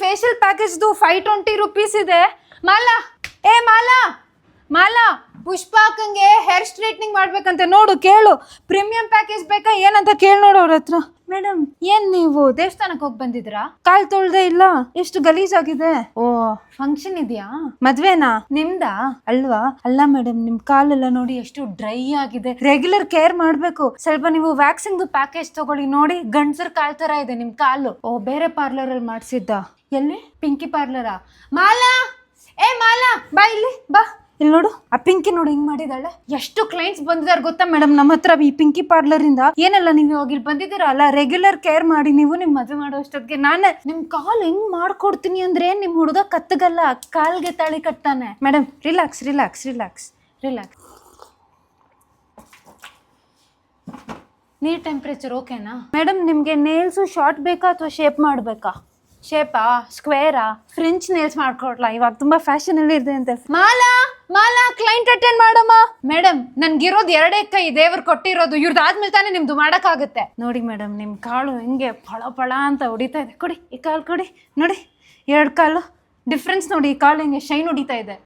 Facial ಪ್ಯಾಕೇಜ್ದು 520 rupees ಇದೆ. ಮಾಲಾ ಮಾಲಾ ಪುಷ್ಪ ಅಕ್ಕಂಗೆ hair straightening ಮಾಡ್ಬೇಕಂತೆ, ನೋಡು ಕೇಳು. ಪ್ರೀಮಿಯಂ ಪ್ಯಾಕೇಜ್ ಬೇಕಾ ಏನಂತ ಕೇಳಿ ನೋಡು ಅವ್ರ ಹತ್ರ. ಮೇಡಮ್ ಏನ್ ನೀವು ದೇವಸ್ಥಾನಕ್ಕೆ ಹೋಗಿ ಬಂದಿದ್ರಾ? ಕಾಲ್ ತೊಳ್ದೆ ಇಲ್ಲ, ಎಷ್ಟು ಗಲೀಜಾಗಿದೆ. ಓ ಫಂಕ್ಷನ್ ಇದೆಯಾ? ಮದ್ವೆನಾ ನಿಮ್ದಾ? ಅಲ್ವಾ? ಅಲ್ಲ ಮೇಡಮ್, ನಿಮ್ ಕಾಲೆಲ್ಲ ನೋಡಿ ಎಷ್ಟು ಡ್ರೈ ಆಗಿದೆ. ರೆಗ್ಯುಲರ್ ಕೇರ್ ಮಾಡ್ಬೇಕು. ಸ್ವಲ್ಪ ನೀವು ವ್ಯಾಕ್ಸಿಂಗ್ ಪ್ಯಾಕೇಜ್ ತಗೊಳ್ಳಿ, ನೋಡಿ ಗಂಡ್ಸರ್ ಕಾಲ್ ತರ ಇದೆ ನಿಮ್ ಕಾಲು. ಓ ಬೇರೆ ಪಾರ್ಲರ್ ಅಲ್ಲಿ ಮಾಡ್ಸಿದ್ದ? ಎಲ್ಲಿ? ಪಿಂಕಿ ಪಾರ್ಲರಾ? ಮಾಲಾ ಮಾಲಾ ಬಾ ಇಲ್ಲಿ ಬಾ. ಇಲ್ಲಿ ನೋಡು, ಆ ಪಿಂಕಿ ನೋಡಿ ಹಿಂಗ್ ಮಾಡಿದಾಳೆ. ಎಷ್ಟು ಕ್ಲೈಂಟ್ಸ್ ಬಂದಿದ್ದಾರೆ ಗೊತ್ತಾ ಮೇಡಮ್ ನಮ್ಮ ಹತ್ರ ಈ ಪಿಂಕಿ ಪಾರ್ಲರ್ ಇಂದ. ಏನೆಲ್ಲ ನೀವು ಇವಾಗ ಇಲ್ಲಿ ಬಂದಿದ್ದೀರಲ್ಲ, ರೆಗ್ಯುಲರ್ ಕೇರ್ ಮಾಡಿ ನೀವು ನಿಮ್ ಮದುವೆ ಮಾಡೋ ಅಷ್ಟೊತ್ತಿಗೆ ನಾನೇ ನಿಮ್ ಕಾಲ್ ಹೆಂಗ್ ಮಾಡ್ಕೊಡ್ತೀನಿ ಅಂದ್ರೆ ನಿಮ್ ಹುಡುಗ ಕತ್ತಗಲ್ಲ, ಕಾಲ್ಗೆ ತಾಳಿ ಕಟ್ತಾನೆ. Madam relax relax relax relax. ನೀರ್ ಟೆಂಪರೇಚರ್ ಓಕೆನಾ? ಮೇಡಮ್ ನಿಮ್ಗೆ ನೇಲ್ಸು ಶಾರ್ಟ್ ಬೇಕಾ ಅಥವಾ ಶೇಪ್ ಮಾಡ್ಬೇಕಾ? ಶೇಪಾ? ಸ್ಕ್ವೇರಾ? ಫ್ರೆಂಚ್ ನೇಲ್ಸ್ ಮಾಡ್ಕೊಡ್ಲಾ? ಇವಾಗ ತುಂಬಾ ಫ್ಯಾಷನ್ ಅಲ್ಲಿ ಇದೆ ಅಂತೆ. ಮಾಲಾ ಕ್ಲೈಂಟ್ ಅಟೆಂಡ್ ಮಾಡಮ್ಮ. ಮೇಡಮ್ ನನ್ಗಿರೋದು 2 ಕೈ, ದೇವ್ರು ಕೊಟ್ಟಿರೋದು. ಇವ್ರದಾದ್ಮೇಲೆ ತಾನೇ ನಿಮ್ದು ಮಾಡಕ್ಕಾಗುತ್ತೆ. ನೋಡಿ ಮೇಡಮ್, ನಿಮ್ ಕಾಳು ಹೆಂಗೆ ಫಳ ಫಳ ಅಂತ ಹೊಡಿತಾ ಇದೆ. ಕೊಡಿ ಈ ಕಾಲು ಕೊಡಿ, ನೋಡಿ 2 ಕಾಲು ಡಿಫ್ರೆನ್ಸ್ ನೋಡಿ. ಈ ಕಾಲು ಹೆಂಗೆ ಶೈನ್ ಹೊಡಿತಾ ಇದೆ.